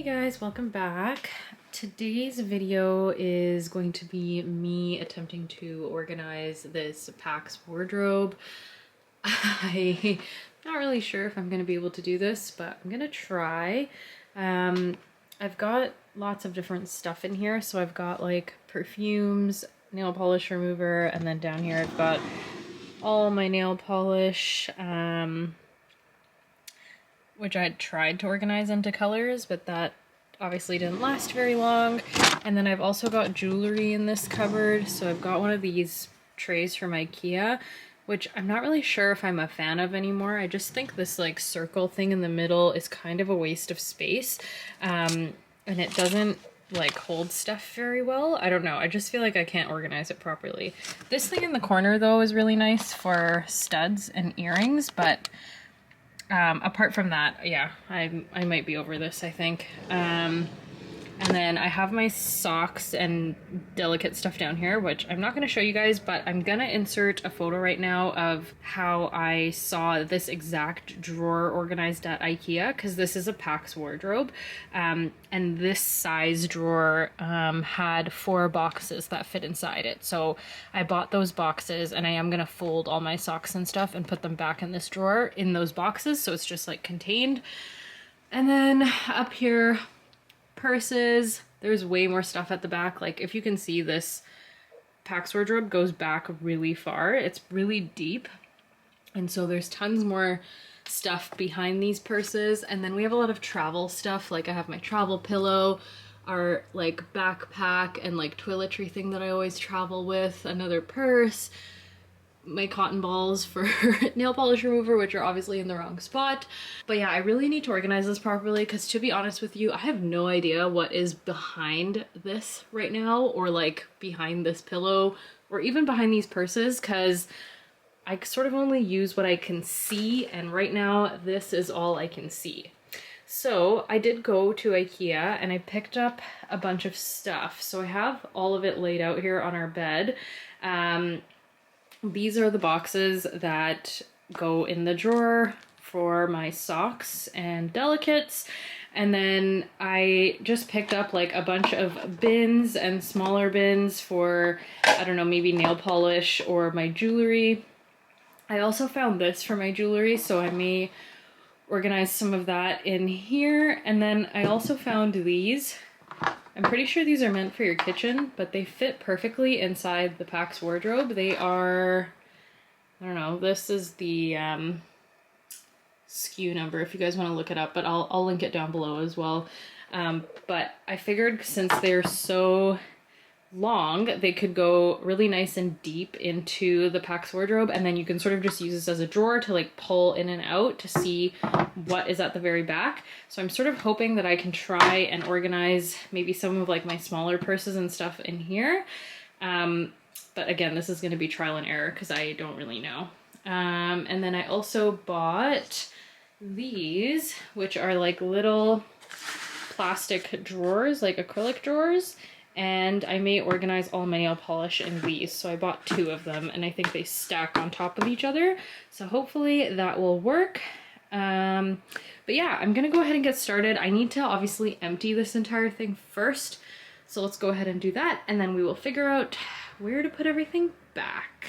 Hey guys, welcome back. Today's video is going to be me attempting to organize this PAX wardrobe. I'm not really sure if I'm going to be able to do this, but I'm going to try. I've got lots of different stuff in here. So I've got like perfumes, nail polish remover, and then down here I've got all my nail polish, which I had tried to organize into colors, but that obviously didn't last very long. And then I've also got jewelry in this cupboard. So I've got one of these trays from IKEA, which I'm not really sure if I'm a fan of anymore. I just think this like circle thing in the middle is kind of a waste of space. And it doesn't like hold stuff very well. I don't know. I just feel like I can't organize it properly. This thing in the corner though is really nice for studs and earrings, but apart from that, yeah, I might be over this, I think. And then I have my socks and delicate stuff down here, which I'm not going to show you guys, but I'm going to insert a photo right now of how I saw this exact drawer organized at IKEA, because this is a PAX wardrobe. And this size drawer had 4 boxes that fit inside it. So I bought those boxes, and I am going to fold all my socks and stuff and put them back in this drawer in those boxes, so it's just like contained. And then up here, purses. There's way more stuff at the back. Like if you can see, this PAX wardrobe goes back really far. It's really deep. And so there's tons more stuff behind these purses. And then we have a lot of travel stuff. Like I have my travel pillow, our like backpack and like toiletry thing that I always travel with, another purse, my cotton balls for nail polish remover, which are obviously in the wrong spot. But yeah, I really need to organize this properly, because to be honest with you, I have no idea what is behind this right now, or like behind this pillow, or even behind these purses, because I sort of only use what I can see, and right now this is all I can see. So I did go to IKEA and I picked up a bunch of stuff. So I have all of it laid out here on our bed. These are the boxes that go in the drawer for my socks and delicates. And then I just picked up like a bunch of bins and smaller bins for, I don't know, maybe nail polish or my jewelry. I also found this for my jewelry, so I may organize some of that in here. And then I also found these. I'm pretty sure these are meant for your kitchen, but they fit perfectly inside the PAX wardrobe. They are, I don't know, this is the SKU number if you guys want to look it up, but I'll link it down below as well. But I figured since they're so long, they could go really nice and deep into the PAX wardrobe, and then you can sort of just use this as a drawer to like pull in and out to see what is at the very back. So I'm sort of hoping that I can try and organize maybe some of like my smaller purses and stuff in here. But again, this is going to be trial and error because I don't really know. And then I also bought these, which are like little plastic drawers, like acrylic drawers. And I may organize all my nail polish in these. So I bought 2 of them, and I think they stack on top of each other. So hopefully that will work. But yeah, I'm gonna go ahead and get started. I need to obviously empty this entire thing first. So let's go ahead and do that, and then we will figure out where to put everything back.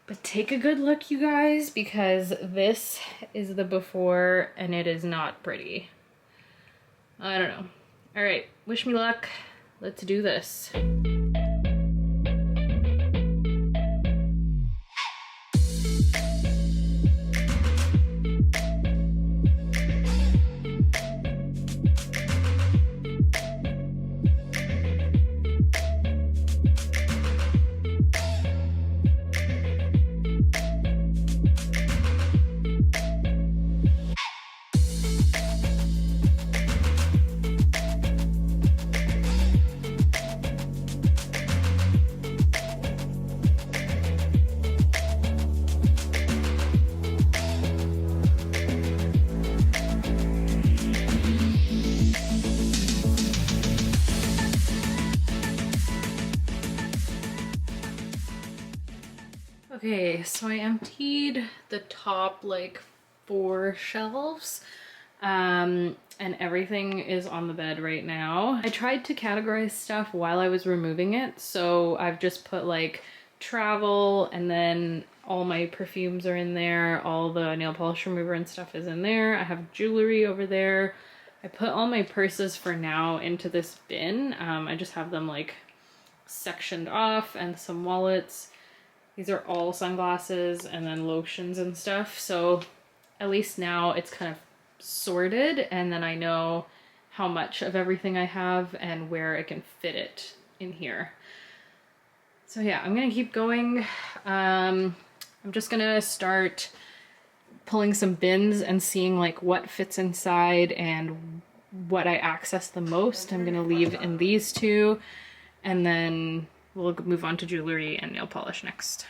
But take a good look, you guys, because this is the before and it is not pretty. I don't know. All right, wish me luck. Let's do this. Okay, so I emptied the top like 4 shelves. And everything is on the bed right now. I tried to categorize stuff while I was removing it, so I've just put like travel, and then all my perfumes are in there, all the nail polish remover and stuff is in there. I have jewelry over there. I put all my purses for now into this bin. I just have them like sectioned off, and some wallets. These are all sunglasses and then lotions and stuff. So at least now it's kind of sorted, and then I know how much of everything I have and where I can fit it in here. So yeah, I'm gonna keep going. I'm just gonna start pulling some bins and seeing like what fits inside and what I access the most. I'm gonna leave in these two, and then we'll move on to jewelry and nail polish next.